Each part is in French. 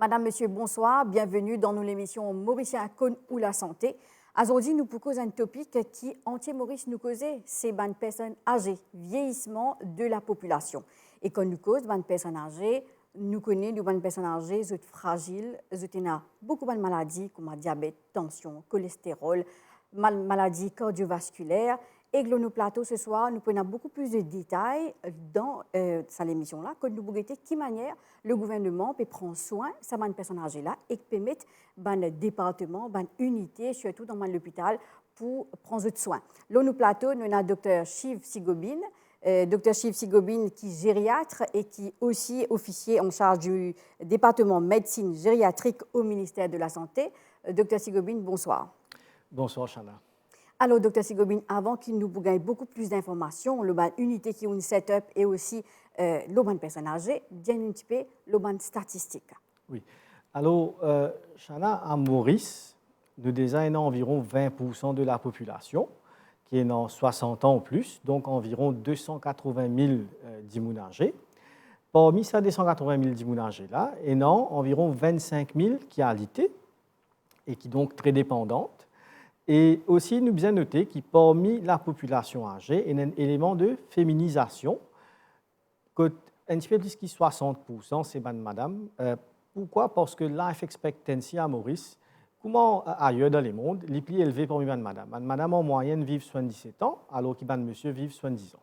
Madame, Monsieur, bonsoir. Bienvenue dans l'émission Mauricien Cône ou la santé. Aujourd'hui, nous proposons un topic qui entier Maurice nous causait, c'est les personnes âgées, vieillissement de la population. Et quand nous cause les personnes âgées, nous connaissons les personnes âgées, sont fragiles, ont beaucoup de maladies comme diabète, tension, cholestérol, maladies cardiovasculaires. Et dans nos plateaux ce soir, nous prenons beaucoup plus de détails dans cette émission-là, que nous voulons de quelle manière le gouvernement peut prendre soin de ces personnes âgées-là et permettre un département, une unité, surtout dans l'hôpital, pour prendre soin. Là, nos plateaux, nous avons Dr Shiv Sigobine, Dr Shiv Sigobine qui est gériatre et qui est aussi officier en charge du département médecine gériatrique au ministère de la Santé. Dr Sigobine, bonsoir. Bonsoir, Chana. Alors, Dr Sigobine, avant qu'il nous gagne beaucoup plus d'informations, l'unité qui a une setup et aussi l'urban personnes âgées, bien un petit peu l'urban statistique. Oui. Alors, Chana, à Maurice, nous désignons environ 20% de la population qui est dans 60 ans ou plus, donc environ 280 000 dimoun âgés. Parmi ces 280 000 dimoun âgés-là, il y a environ 25 000 qui sont alités et qui sont donc très dépendantes. Et aussi, nous devons noter que parmi la population âgée, il y a un élément de féminisation, un petit peu plus que 60%, c'est madame. Pourquoi? Parce que life expectancy à Maurice, comment ailleurs dans le monde, est plus élevé pour madame. Madame en moyenne vivent 77 ans, alors que monsieur vivent 70 ans.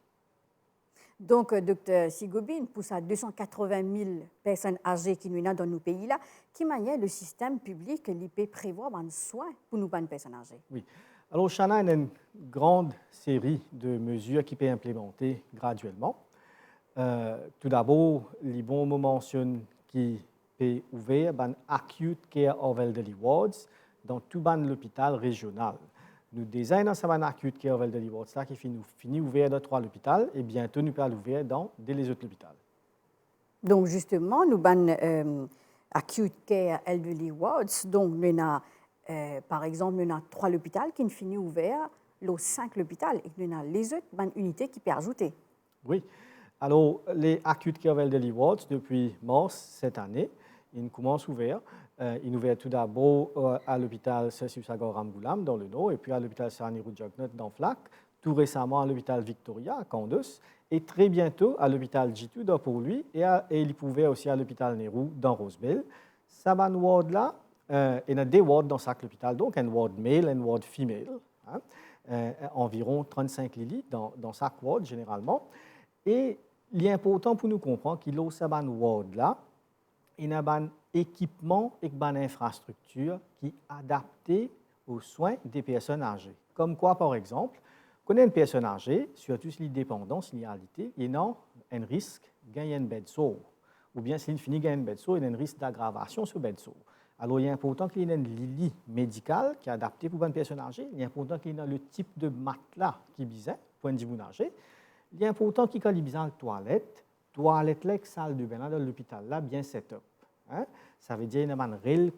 Donc, Dr Sigobine, pour ces 280 000 personnes âgées qui nous sont dans nos pays-là, qui manière le système public peut prévoir un soin pour nos personnes âgées? Oui. Alors, Chana, il y a une grande série de mesures qui peuvent implémenter graduellement. Tout d'abord, les bons moments mentionnent qui peut ouvrir un acute care of elderly wards dans tout l'hôpital régional. Nous désignons un acute care of elderly wards qui finit ouvert dans 3 hôpitaux et bientôt nous allons l'ouvrir dans les autres hôpitaux. Donc justement, nous avons acute care elderly wards. Donc nous avons, par exemple, nous avons 3 hôpitaux qui finissent ouverts, les 5 hôpitaux et nous avons les autres unités qui peuvent ajouter. Oui. Alors, les acute care of elderly wards, depuis mars cette année, ils commencent ouverts. Ils ouvrent tout d'abord à l'hôpital Sessusagor Ramgoulam dans le nord, et puis à l'hôpital Sarnirou Djognot dans Flac, tout récemment à l'hôpital Victoria à Candos, et très bientôt à l'hôpital Jitu dans Port-Louis, et il pouvait aussi à l'hôpital Nérou dans Rosebel. Saban ward là, il y a 2 wards dans chaque hôpital, donc un ward male et un ward female, environ 35 lits dans chaque ward généralement. Et il est important pour nous comprendre qu'il y a Saban ward là, il y a un équipement et une infrastructure qui est adaptée aux soins des personnes âgées. Comme quoi, par exemple, quand on a une personne âgée, surtout si elle est dépendante, si elle est alité, il y a un risque de gagner un bed sore. Ou bien s'il finit de gagner un bed sore, il y a un risque d'aggravation sur le bed sore. Alors, il est important qu'il y ait un lit médical qui est adapté pour une personne âgée. Il est important qu'il y ait le type de matelas qui est besoin pour une personne âgée. Il est important qu'il y ait besoin de toilette, salle de bain dans l'hôpital, là, bien set-up. Ça veut dire qu'il y a un rail,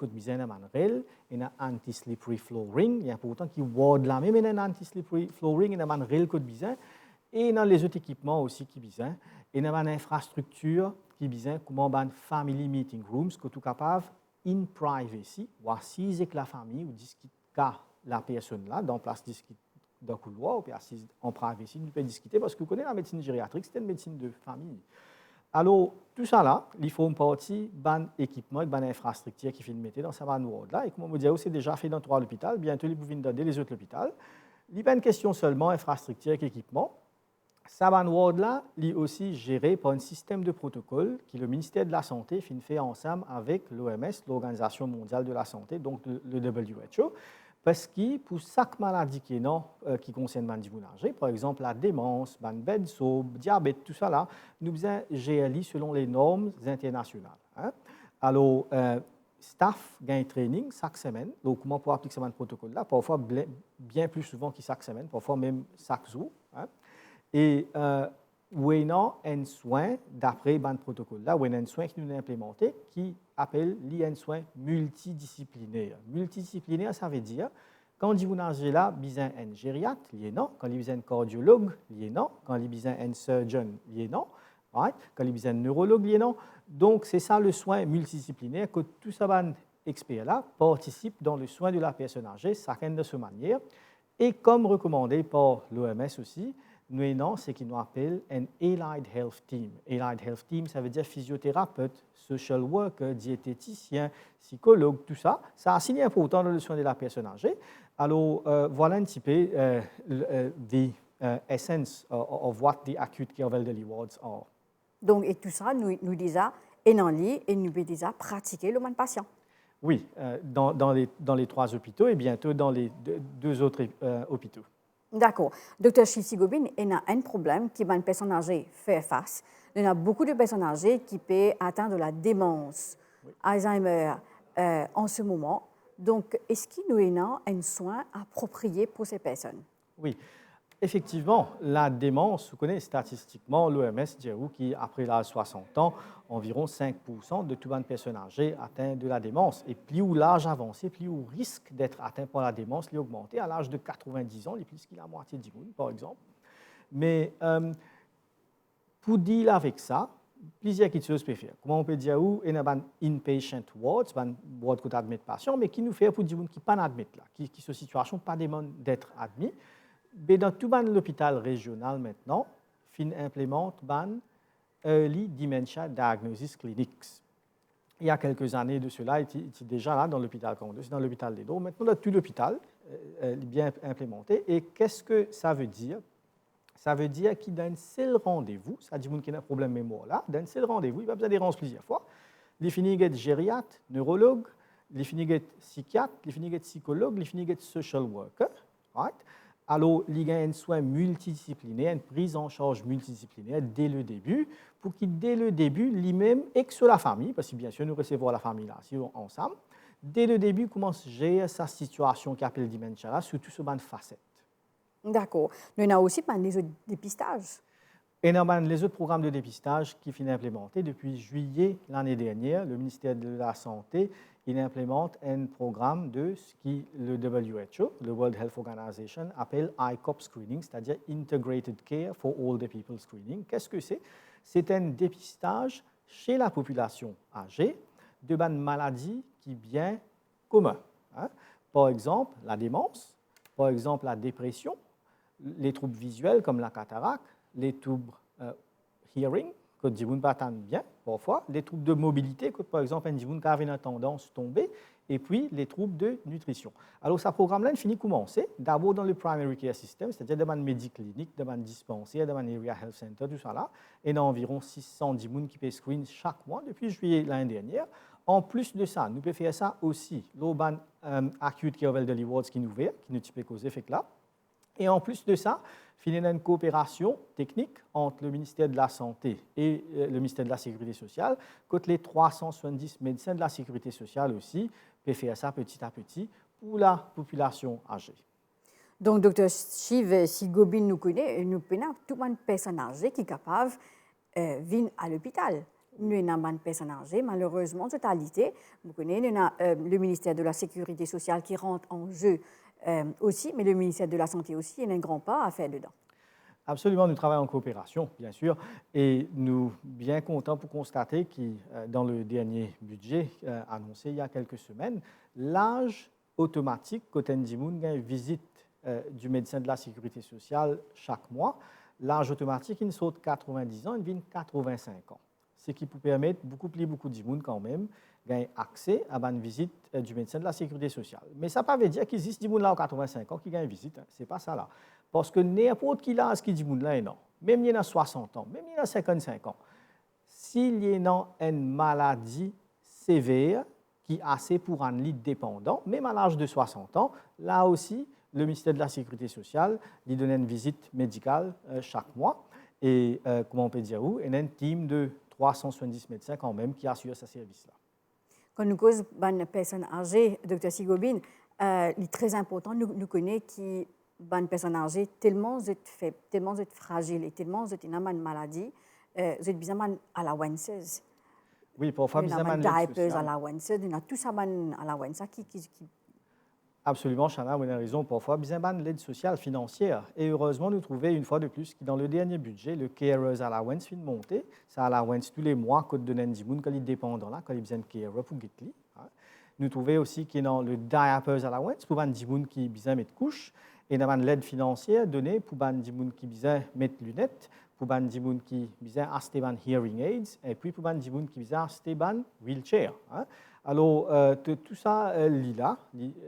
il y a un anti-slippery flooring. Il est important qu'il y ait là même un anti-slippery flooring, il y a un rail et dans les autres équipements aussi qui besoin. Il y a une infrastructure qui besoin comme un family meeting rooms que tout capable in privacy, ou assise avec la famille ou discuter la personne là dans place discuter dans le couloir ou assise en privacy, nous peut discuter parce que vous connaissez la médecine gériatrique, c'est une médecine de famille. Alors, tout ça là, il faut une partie d'un équipement, d'une infrastructure qui fait mettre dans ce ward-là. Et comme on me dit, c'est déjà fait dans 3 hôpitaux, bientôt il pouvez donner les autres hôpitaux. Il n'y a pas une question seulement infrastructure et équipement. Ce ward-là est aussi géré par un système de protocole que le ministère de la Santé fait ensemble avec l'OMS, l'Organisation mondiale de la santé, donc le WHO. Parce que pour chaque maladie qui concerne les personnes âgées, par exemple la démence, le bed sore, le diabète, tout ça, là, nous devons gérer selon les normes internationales. Alors, staff gagne training chaque semaine, donc comment pour appliquer ce protocole-là, parfois bien plus souvent que chaque semaine, parfois même chaque jour. Et où il y a un soin d'après ce protocole-là, où il y a un soin qui nous a implémenté qui appelle un soin multidisciplinaire. Multidisciplinaire, ça veut dire, quand on dit vous n'avez là, besoin un gériatre, il y a non. Quand il y a un cardiologue, il y a non. Quand il y a un surgeon, il y a non. right? Quand il y a un neurologue, non. Donc, c'est ça le soin multidisciplinaire que tout ça va experts-là participent dans le soin de la personne âgée, chacun de sa manière. Et comme recommandé par l'OMS aussi, nous avons ce qu'on appelle un Allied Health Team. Allied Health Team, ça veut dire physiothérapeute, social worker, diététicien, psychologue, tout ça. Ça a signé important dans le soin de la personne âgée. Alors, voilà un petit peu the essence of what the acute care elderly wards are. Donc, et tout ça, nous déjà, et en lit, et nous pouvons déjà pratiquer le moins de patients. Oui, dans les 3 hôpitaux et bientôt dans les 2 autres hôpitaux. D'accord. Docteur Sigobin, il y a un problème qui va une personne âgée faire face. Il y a beaucoup de personnes âgées qui peuvent atteindre la démence, oui. Alzheimer en ce moment. Donc, est-ce qu'il y a un soin approprié pour ces personnes? Oui. Effectivement, la démence, vous connaissez statistiquement, l'OMS dit qu'après l'âge de 60 ans, environ 5% de toutes les personnes âgées atteintes de la démence. Et plus l'âge avance, plus le risque d'être atteint par la démence est augmenté. À l'âge de 90 ans, il est plus que la moitié du monde, par exemple. Mais pour dire avec ça, plusieurs choses peuvent faire. Comment on peut dire où il y a un inpatient ward, un ward qui admet patient, mais qui nous fait pour dire qui ne pas admettre là, qui sont situation pas demande d'être admis. Mais dans tout l'hôpital régional maintenant, fin implémente ban Early Dementia Diagnosis Clinics. Il y a quelques années de cela, il était déjà là dans l'hôpital Condé, dans l'hôpital des Dos. Maintenant, dans tout l'hôpital est bien implémenté. Et qu'est-ce que ça veut dire? Ça veut dire qu'il y a un seul rendez-vous, ça dit qu'il y a un problème de mémoire là, d'un seul rendez-vous, il va besoin de rendre plusieurs fois. Il finit d'être gériatre, neurologue, il finit d'être psychiatre, il finit d'être psychologue, il finit d'être social worker. Right? Alors, il y a un soin multidisciplinaire, une prise en charge multidisciplinaire dès le début, pour qu'il, dès le début, lui-même et que sur la famille, parce que bien sûr, nous recevons la famille là, ensemble, dès le début, commence à gérer sa situation qui appelle dementia là, sur toutes ces facettes. D'accord. Nous avons aussi les autres dépistages. Et les autres programmes de dépistage qui sont implémentés depuis juillet l'année dernière, le ministère de la Santé il implémente un programme de ce que le WHO, le World Health Organization, appelle ICOP Screening, c'est-à-dire Integrated Care for Older People Screening. Qu'est-ce que c'est? C'est un dépistage chez la population âgée de maladies qui sont bien communes. Hein? Par exemple, la démence, par exemple, la dépression, les troubles visuels comme la cataracte, les troubles hearing, que les gens pas bien, parfois, les troubles de mobilité, que par exemple, un gens qui avait une tendance à tomber, et puis les troubles de nutrition. Alors, ce programme-là, il finit commencer d'abord dans le primary care system, c'est-à-dire dans une médiclinique, dans une dispensaire, dans un area health center, tout ça là, et il y a environ 610 personnes qui peuvent screen chaque mois depuis juillet l'année dernière. En plus de ça, nous pouvons faire ça aussi, l'Urban Acute Care Elderly Wards qui nous ouvert, qui nous peut causer fait là. Et en plus de ça, il y a une coopération technique entre le ministère de la Santé et le ministère de la Sécurité sociale, que les 370 médecins de la Sécurité sociale aussi peuvent faire ça petit à petit pour la population âgée. Donc, Dr. Shiv, si Gobin nous connaît, nous avons tout le monde personne âgée qui est capable de venir à l'hôpital. Nous avons une personne âgée, malheureusement, en totalité. Vous connaissez, nous avons le ministère de la Sécurité sociale qui rentre en jeu aussi, mais le ministère de la Santé aussi, il y a un grand pas à faire dedans. Absolument, nous travaillons en coopération, bien sûr, et nous sommes bien contents pour constater que dans le dernier budget annoncé il y a quelques semaines, l'âge automatique quand on a une visite du médecin de la Sécurité sociale chaque mois, l'âge automatique, il saute 90 ans, il vient 85 ans. Ce qui peut permettre beaucoup de monde quand même gagne accès à une visite du médecin de la Sécurité sociale. Mais ça ne veut pas dire qu'il existe des gens là à 85 ans qui gagnent une visite. Hein. Ce n'est pas ça là. Parce que n'importe qui là, ce qui dit là, non. Même il y a 60 ans, même il y a 55 ans. S'il y a une maladie sévère qui est assez pour un lit dépendant, même à l'âge de 60 ans, là aussi, le ministère de la Sécurité sociale lui donne une visite médicale chaque mois. Et comment on peut dire où? Il y a un team de 370 médecins quand même qui assure ce service-là. Quand nous causons une personne âgée, Dr. Sigobin, il est très important de nous connaître qui une personne âgée tellement vous êtes faible, tellement vous êtes fragile et tellement vous êtes une maladie, vous êtes besoin à la wenses. Oui, parfois besoin de diapers à la wenses, on a tout ça à la wenses qui Absolument, Chana, vous avez raison. Parfois, besoin de l'aide sociale financière. Et heureusement, nous trouvons une fois de plus que dans le dernier budget, le Carers Allowance vient de monter. Ça allowance tous les mois, quand de Nendimoun, quand il est dépendant là, quand il a besoin de carer pour Gitli. Nous trouvons aussi qu'il y a le Diapers Allowance pour les gens qui ont besoin de mettre couche. Et nous avons l'aide financière donnée pour les gens qui ont besoin de mettre lunettes, pour les gens qui ont besoin d'acheter des hearing aids, et puis pour les gens qui ont besoin d'acheter des wheelchairs. Alors, tout ça, là,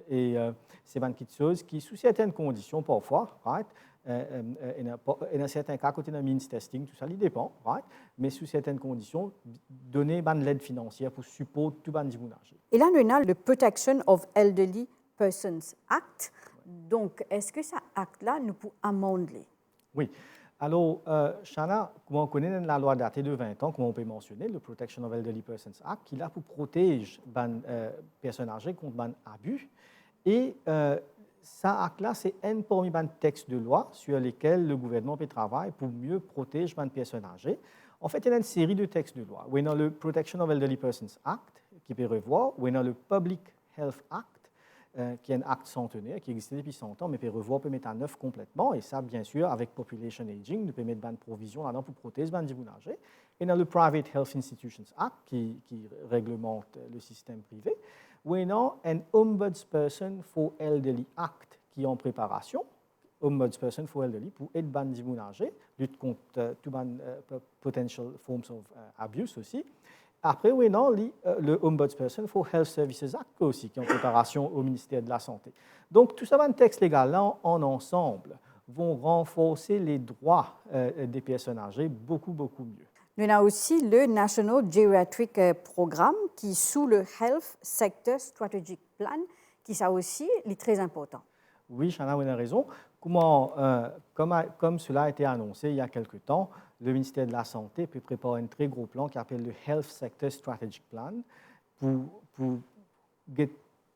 et c'est une petite chose qui, sous certaines conditions, parfois, right, et dans certains cas, quand on a means testing, tout ça, il dépend, right, mais sous certaines conditions, donner une aide financière pour supporter tout le monde. Et là, nous avons le Protection of Elderly Persons Act. Donc, est-ce que ce acte-là, nous pouvons amender? Oui. Alors, Chana, comme on connaît la loi datée de 20 ans, comme on peut mentionner, le Protection of Elderly Persons Act, qui est là pour protéger les personnes âgées contre les abus. Et ça acte-là, c'est un parmi les textes de loi sur lesquels le gouvernement peut travailler pour mieux protéger les personnes âgées. En fait, il y a une série de textes de loi. On a le Protection of Elderly Persons Act, qui peut revoir. On a le Public Health Act, qui est un acte centenaire, qui existe depuis 100 ans, mais peut revoir, peut mettre en œuvre complètement. Et ça, bien sûr, avec Population Aging, nous peut mettre une provision là-dedans pour protéger les gens âgés. Et dans le Private Health Institutions Act, qui réglemente le système privé. Ou on a un Ombudsperson for Elderly Act, qui est en préparation. Ombudsperson for Elderly, pour aider les gens âgés, lutte contre toutes les potential forms of abuse aussi. Après, oui, non, le Ombudsperson for Health Services Act aussi, qui est en préparation au ministère de la Santé. Donc, tout ça, un texte légal en ensemble, vont renforcer les droits des personnes âgées beaucoup, beaucoup mieux. Nous avons aussi le National Geriatric Programme, qui est sous le Health Sector Strategic Plan, qui ça aussi est très important. Oui, Chana, vous avez raison. Comme cela a été annoncé il y a quelque temps, le ministère de la Santé peut préparer un très gros plan qui s'appelle le Health Sector Strategic Plan pour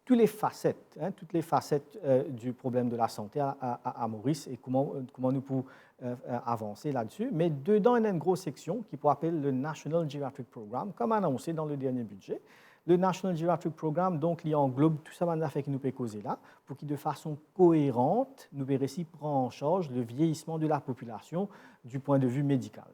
toutes les facettes du problème de la santé à Maurice et comment nous pouvons avancer là-dessus. Mais dedans, il y a une grosse section qui peut appeler le National Geriatric Programme, comme annoncé dans le dernier budget. Le National Geriatric Programme, donc, il englobe tout ça que nous pouvons causer là, pour que de façon cohérente, nous puissions prendre en charge le vieillissement de la population du point de vue médical.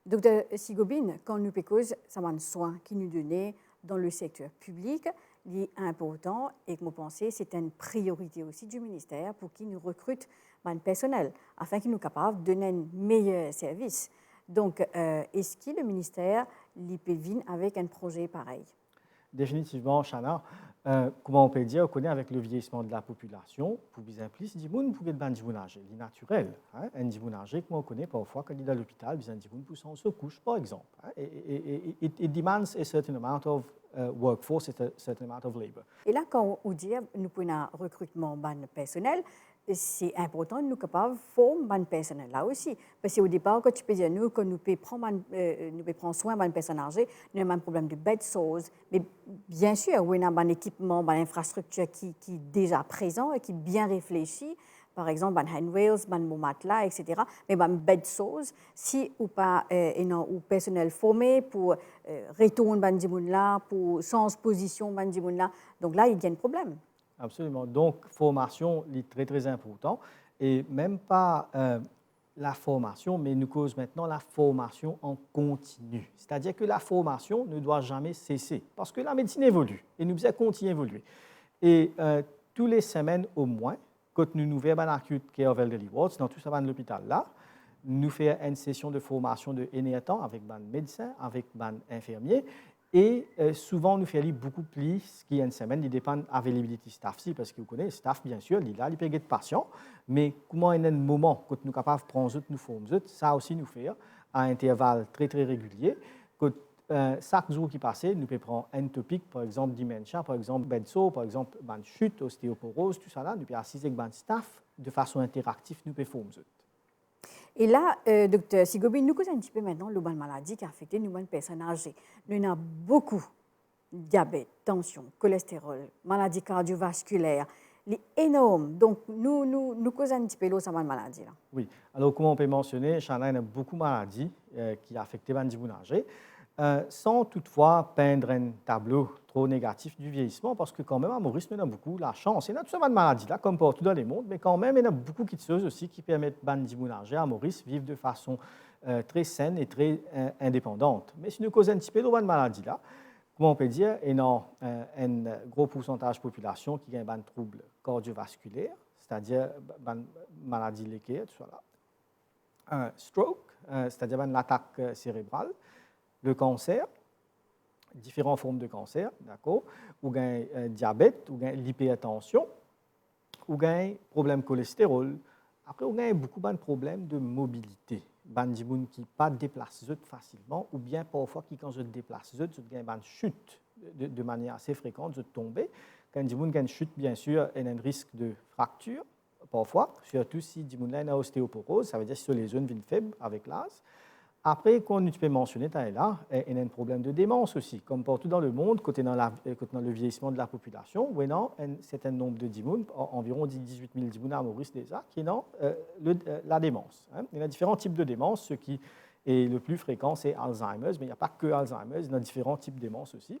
Docteur Sigobine, quand nous causer ça va soins qui nous donnent dans le secteur public, il est important et que vous pensez c'est une priorité aussi du ministère pour qu'il nous recrute un personnel afin qu'il nous capable de donner un meilleur service. Donc, est-ce que le ministère peut venir avec un projet pareil? Définitivement, Chana. Comment on peut dire, on connaît avec le vieillissement de la population, pour bien plus, il pour être un âgé, c'est naturel. Un âgé, comme on connaît parfois, quand il est à l'hôpital, il y a pour se couche, par exemple. It demands a certain amount of workforce, a certain amount of labor. Et là, quand on dit nous prenons un recrutement personnel, c'est important de nous capables de former un personnel là aussi. Parce qu'au départ, quand tu peux dire nous, quand nous pouvons prendre soin d'une personne âgée, nous avons un problème de bed sores. Mais bien sûr, on a un équipement, une infrastructure qui est déjà présent et qui est bien réfléchi. Par exemple, un handrails, un matelas, etc. Mais un bed sores, si ou pas un personnel formé pour retourner là, pour changer position là, donc là, il y a un problème. Absolument. Donc, formation est très, très important. Et même pas la formation, mais nous cause maintenant la formation en continu. C'est-à-dire que la formation ne doit jamais cesser parce que la médecine évolue et nous devons continuer à évoluer. Et tous les semaines au moins, quand nous faisons un acute care of elderly wards, dans tout ça, dans l'hôpital là, nous faisons une session de formation de 1 temps avec un médecin, avec un infirmier. Et souvent, nous faisons beaucoup plus qu'une semaine. Il dépend de l'availabilité staff, parce que vous connaissez, le staff, bien sûr, il est là, il peut être patient. Mais comment il y a un moment quand nous sommes capables de prendre nous former, ça aussi nous fait à intervalles très, très réguliers. Chaque jour qui passe, nous pouvons prendre un topic, par exemple, dementia, par exemple, bedsore, par exemple, chute, ostéoporose, tout ça là. Nous pouvons assister avec le staff de façon interactive, nous pouvons former. Et là, docteur Sigobine, nous connaissons un petit peu maintenant le maladie qui a affecté nous, les personnes âgées. Nous avons beaucoup de diabète, tension, cholestérol, maladies cardiovasculaires, les énormes. Donc, nous causons un petit peu cette maladie là. Oui. Alors, comme on peut mentionner, Chana, il y a beaucoup de maladies qui affectent les gens âgés. sans toutefois peindre un tableau trop négatif du vieillissement, parce que quand même, à Maurice, il y en a beaucoup, la chance. Il y a tout ça de maladies là, comme partout dans le monde, mais quand même, il y en a beaucoup qui choses aussi qui permettent à Bandimounager, à Maurice, vivre de façon très saine et très indépendante. Mais si nous causons un petit peu de maladie là, comment on peut dire, il y a un gros pourcentage de population qui a un trouble cardiovasculaire, c'est-à-dire une maladie liquide, tout ça là. Un stroke, c'est-à-dire une attaque cérébrale, le cancer, différentes formes de cancer, d'accord, ou un diabète, ou l'hypertension, ou un problème de cholestérol. Après, on a beaucoup de problèmes de mobilité. Des gens qui ne pas déplacent facilement, ou bien parfois qui, quand je déplace, je gagne une chute de manière assez fréquente, je tombe. Quand des gens qui ont une chute, bien sûr, il y a un risque de fracture, parfois, surtout si des gens ont une ostéoporose, ça veut dire que les zones viennent faibles avec l'âge. Après, comme tu peux mentionner, il y a un problème de démence aussi. Comme partout dans le monde, côté dans le vieillissement de la population, il y a un certain nombre de dimoun, environ 18 000 dimoun à Maurice déjà, qui ont la démence. Il y a différents types de démence. Ce qui est le plus fréquent, c'est Alzheimer, mais il n'y a pas que Alzheimer, il y a différents types de démence aussi.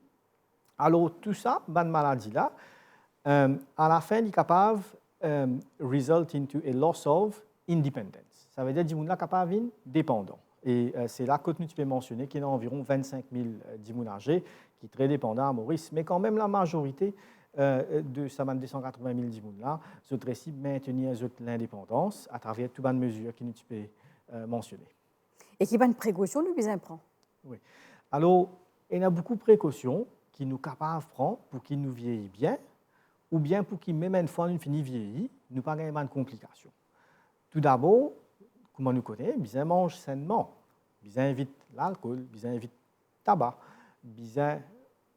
Alors, tout ça, cette maladie-là, à la fin, il est capable de result into a loss of independence. Ça veut dire que les gens sont capables d'être dépendants. Et c'est là que tu peux mentionner qu'il y a environ 25 000 dimoun âgés qui sont très dépendants à Maurice. Mais quand même, la majorité de ces 280 000 dimoun-là se réussissent à maintenir l'indépendance à travers toutes les mesures que tu peux mentionner. Et qui bonne précaution nous besoin prendre? Oui. Alors, il y a beaucoup de précautions qui nous capables de prendre pour qu'ils nous vieillissent bien, ou bien pour qu'ils, même une fois nous finissons vieillir, nous pas gagner de complications. Tout d'abord, comment nous connaissons, bien mange sainement, bien évite l'alcool, bien évite le tabac, bien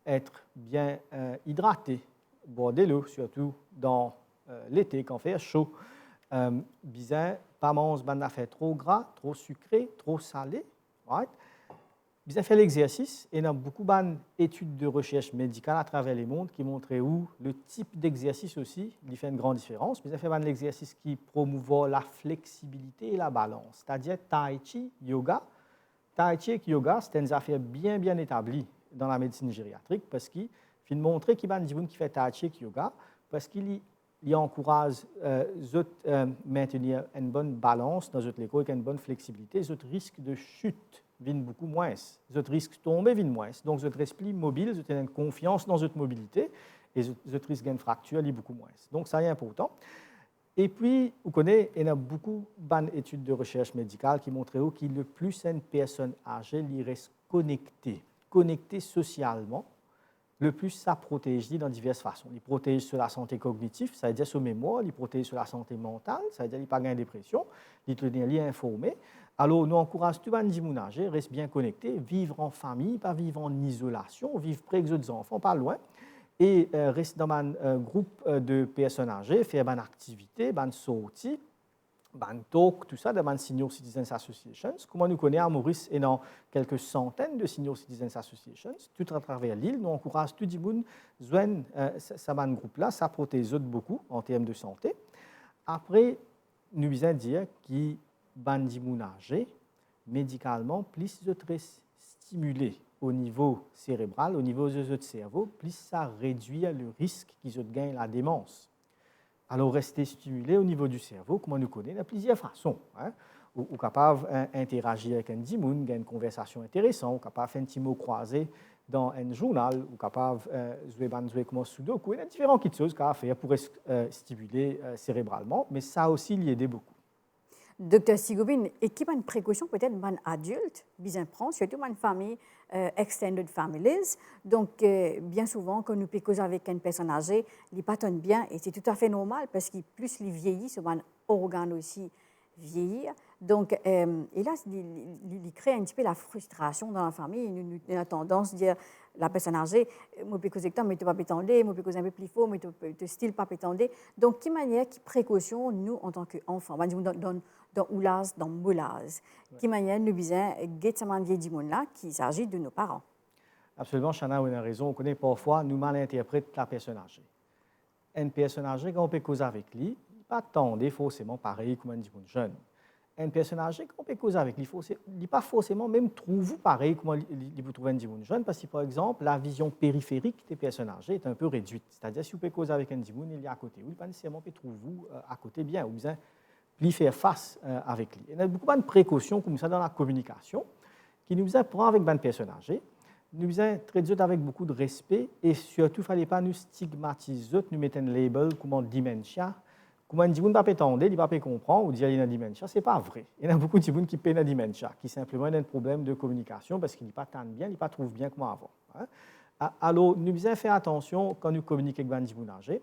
être bien hydraté, boire de l'eau, surtout dans l'été quand il fait chaud, bien pas manger des affaires trop gras, trop sucré, trop salé, right? Bien faire l'exercice, et il y a beaucoup d'études de recherche médicale à travers le monde qui montrent où le type d'exercice aussi il fait une grande différence. Bien faire l'exercice qui promouvoit la flexibilité et la balance, c'est-à-dire tai chi, yoga. Tai chi et yoga, c'est une affaire bien établie dans la médecine gériatrique parce qu'il montre qu'il y a des gens qui font tai chi et yoga parce qu'il encourage maintenir une bonne balance dans votre corps et une bonne flexibilité. Votre risque de chute vient beaucoup moins. Votre risque de tomber vient moins. Donc, votre esprit mobile, vous avez une confiance dans votre mobilité et votre risque de fracture est beaucoup moins. Donc, ça est important. Et puis, vous connaissez, il y a beaucoup d'études de recherche médicale qui montrent que le plus une personne âgée reste connectée socialement, le plus ça protège dans diverses façons. Il protège sur la santé cognitive, ça veut dire sur la mémoire, il protège sur la santé mentale, ça veut dire qu'il n'y a pas de dépression, il tenir informé. Alors, nous encourageons tout le monde à rester bien connecté, vivre en famille, pas vivre en isolation, vivre près des autres enfants, pas loin, et rester dans un groupe de personnes âgées, faire une activité, une sortie, un talk, tout ça, dans une Senior Citizens Associations. Comme nous connaissons à Maurice, et dans quelques centaines de Senior Citizens Associations, tout à travers l'île, nous encourageons tout le monde à joindre ce groupe-là, ça protège beaucoup en termes de santé. Après, nous visons dire qu'il bandi âgé, médicalement, plus de stimulé au niveau cérébral, au niveau de votre cerveau, plus ça réduit le risque qu'ils gagnent la démence. Alors, rester stimulé au niveau du cerveau, comme on nous connaît, il y a plusieurs façons. Ou capable d'interagir avec un dimoun, gagner une conversation intéressante, ou capable de faire un petit mot croisé dans un journal, ou capable de jouer comme un sudoku. Il y a différentes choses qu'on peut faire pour stimuler cérébralement, mais ça aussi, il y aide beaucoup. Docteur Sigobin, et qui a une précaution peut-être un adulte, bien prend, surtout une famille, extended families. Donc, bien souvent, quand nous pécons avec une personne âgée, il pattonne bien et c'est tout à fait normal parce que plus il vieillit, c'est un organe aussi vieillir. Donc, et là, il crée un petit peu la frustration dans la famille. Il a tendance à dire la personne âgée, moi, je peux mais tu vas pétonder, moi, je peux un peu plus fort, mais tu style pas pétonder. Donc, quelle manière, quelle précaution, nous, en tant qu'enfants, dans Oulaz, dans Moulaz, quelle manière nous besoin de ce vieil dimon-là qui s'agit de nos parents? Absolument, Chana, vous avez raison. On connaît parfois, nous mal interprétons la personne âgée. Une personne âgée, quand on peut causer avec lui, pas attendre forcément pareil comme un dimon jeune. un personne âgée qu'on peut causer avec, il n'est pas forcément même trouver pareil comment il peut trouver un dimoun jeune, parce que par exemple, la vision périphérique des personnes âgées est un peu réduite. C'est-à-dire, si vous pouvez causer avec un dimoun, il est à côté, ou il pas nécessairement peut trouver vous à côté bien, ou bien lui faire face avec lui. Il y a beaucoup de précautions comme ça dans la communication, qui nous apprend avec une personne âgée, nous traiter avec beaucoup de respect, et surtout, il ne fallait pas nous stigmatiser, nous mettre un label comme dementia. Comment un dimoun ne peut pas entendre, il ne peut pas comprendre ou dire qu'il a une dementia, ce n'est pas vrai. Il y a beaucoup de dimoun qui ont une dementia, qui simplement ont un problème de communication parce qu'ils ne t'entendent bien, ils ne pas trouvent bien comment avant. Alors, nous devons faire attention quand nous communiquons avec un dimoun âgé.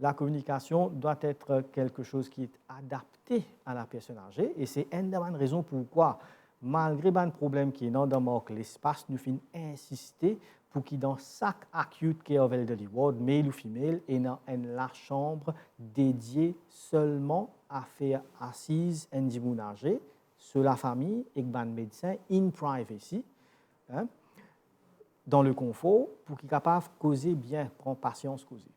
La communication doit être quelque chose qui est adapté à la personne âgée, et c'est une des raisons pourquoi, malgré les problèmes qui sont dans l'espace, nous finissons insister pour que dans chaque acute care elderly ward, male ou femelle, ait la chambre dédiée seulement à faire assise un dimoun âgé sur la famille et un médecin in privacy, dans le confort, pour qu'il soit capable de causer bien, prendre patience causer.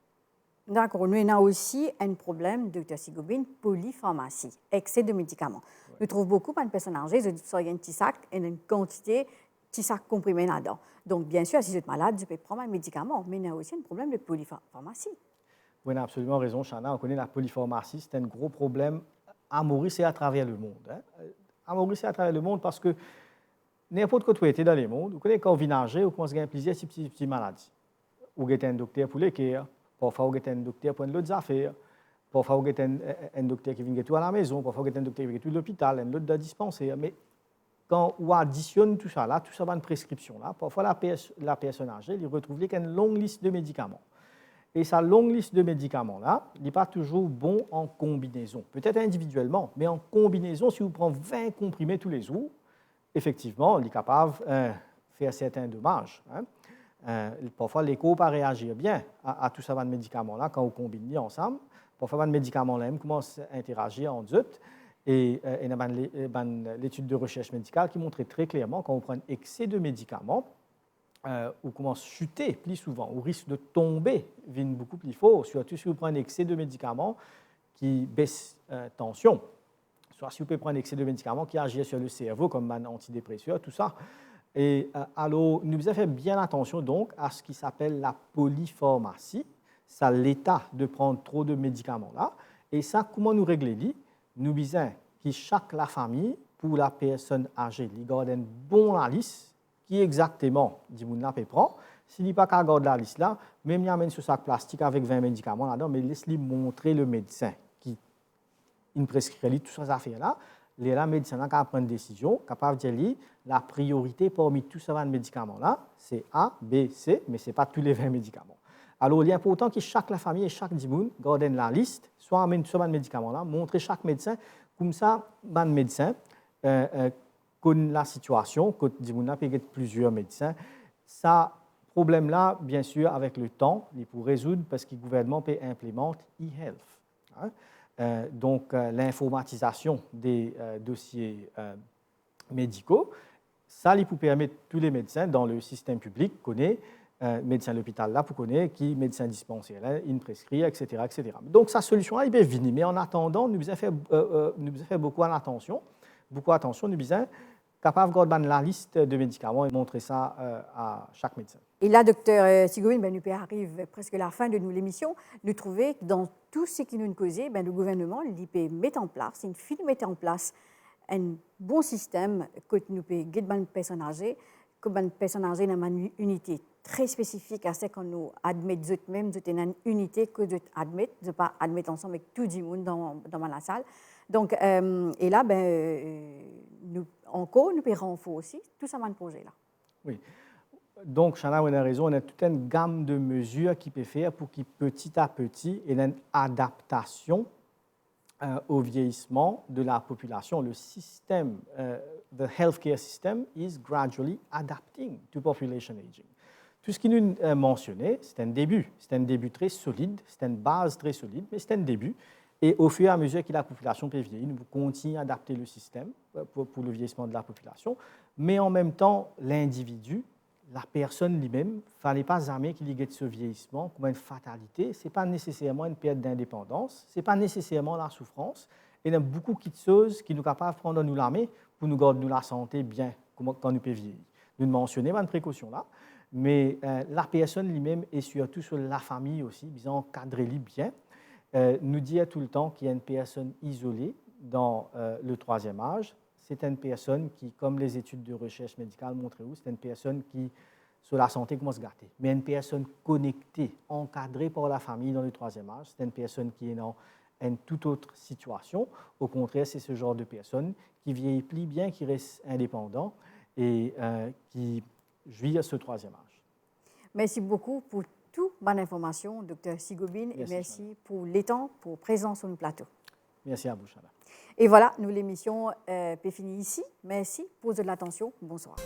D'accord. Nous avons aussi un problème, Dr. Sigobin, polypharmacie, excès de médicaments. Ouais. Nous trouvons beaucoup de personnes âgées, ils ont un petit sac et une quantité petit sac comprimé là-dedans. Donc, bien sûr, si vous êtes malade, vous pouvez prendre un médicament, mais il y a aussi un problème de polypharmacie. Vous avez absolument raison, Chana. On connaît la polypharmacie, c'est un gros problème à Maurice et à travers le monde. À Maurice et à travers le monde, parce que n'importe quoi où vous êtes dans le monde, vous connaissez quand vous venez nager, vous commencez à avoir plaisir à ces petites maladies. Vous avez un docteur pour les cœurs, parfois vous avez un docteur pour les autres affaires, parfois vous avez un docteur qui vient tout à la maison, parfois vous avez un docteur qui vient tout à l'hôpital, un autre dispensaire. Mais quand on additionne tout ça va une prescription là. Parfois, la personne âgée, il retrouve une longue liste de médicaments. Et sa longue liste de médicaments là, il n'est pas toujours bon en combinaison. Peut-être individuellement, mais en combinaison, si vous prenez 20 comprimés tous les jours, effectivement, il est capable de faire certains dommages. Parfois, l'écho pas réagir bien à tout ça de médicaments là quand on combine ensemble. Parfois, les médicaments là commencent à interagir entre eux. Et il y a l'étude de recherche médicale qui montrait très clairement quand on prend un excès de médicaments, on commence à chuter plus souvent, on risque de tomber vient beaucoup plus fort, surtout si vous prenez un excès de médicaments qui baisse tension, soit si vous pouvez prendre un excès de médicaments qui agissent sur le cerveau comme un antidépresseur, tout ça. Et alors, nous devons faire bien attention donc à ce qui s'appelle la polypharmacie, c'est l'état de prendre trop de médicaments là. Et ça, comment nous régler? Nous disons que chaque la famille, pour la personne âgée, il garde une bonne liste qui exactement dit moun la peut prendre. S'il n'est pas qu'à garder la liste là, même il amène ce sac plastique avec 20 médicaments là-dedans, mais laisse-lui montrer le médecin qui prescrit toutes ces affaires là. Le médecin là qui prend une décision, capable de dire la priorité parmi tous ces médicaments là, c'est A, B, C, mais ce n'est pas tous les 20 médicaments. Alors, il est important que chaque la famille et chaque dimoun garde la liste, soit amène tous ces médicaments-là, montrer chaque médecin, comme ça, le médecin connaît la situation, que dimoun peut être plusieurs médecins. Ça, problème-là, bien sûr, avec le temps, il faut résoudre parce que le gouvernement peut implémenter e-health. Donc, l'informatisation des dossiers médicaux, ça, il peut permettre tous les médecins dans le système public connaissent médecin à l'hôpital là pour connaître qui médecin dispensaire là, il prescrit, etc., etc. Donc sa solution là, il est venue, mais en attendant, nous devons faire beaucoup attention, nous devons capable de garder la liste de médicaments et montrer ça à chaque médecin. Et là, docteur Sigobin, nous arrive presque à la fin de l'émission. Nous trouvons que dans tout ce qui nous cause, le gouvernement peut mettre en place, il faut mettre en place un bon système que nous peut guider les personnes âgées, que les personnes âgées dans une unité très spécifique à ce qu'on nous admet même une unité que nous admet, de pas admettre ensemble avec tout le monde dans la salle. Donc, et là, nous pouvons renforcer aussi tout ça dans le projet là. Oui. Donc, Chana, vous avez raison, on a toute une gamme de mesures qui peut faire pour qu'il petit à petit il y ait une adaptation au vieillissement de la population. Le système, the healthcare system is gradually adapting to population aging. Tout ce qui nous est mentionné, c'est un début. C'est un début très solide, c'est une base très solide, mais c'est un début. Et au fur et à mesure que la population peut vieillir, nous continuons à adapter le système pour le vieillissement de la population. Mais en même temps, l'individu, la personne lui-même, il ne fallait pas jamais qu'il y ait ce vieillissement comme une fatalité. Ce n'est pas nécessairement une perte d'indépendance, ce n'est pas nécessairement la souffrance. Et il y a beaucoup de choses qui nous capables de prendre nous la main pour nous garder la santé bien quand nous pouvons vieillir. Nous mentionnons une précaution là, mais la personne lui-même et surtout sur la famille aussi, bien encadrer bien. Nous dit tout le temps qu'il y a une personne isolée dans le troisième âge. C'est une personne qui, comme les études de recherche médicale montrent, c'est une personne qui, sur la santé, commence à gâter. Mais une personne connectée, encadrée par la famille dans le troisième âge, c'est une personne qui est dans une toute autre situation. Au contraire, c'est ce genre de personne qui vieillit plus bien, qui reste indépendant et qui jouit à ce troisième âge. Merci beaucoup pour toute bonne information, Dr Sigobine, et merci pour l'étang, pour présence sur le plateau. Merci à vous, Chana. Et voilà, nous l'émission est finie ici. Merci pour de l'attention. Bonsoir.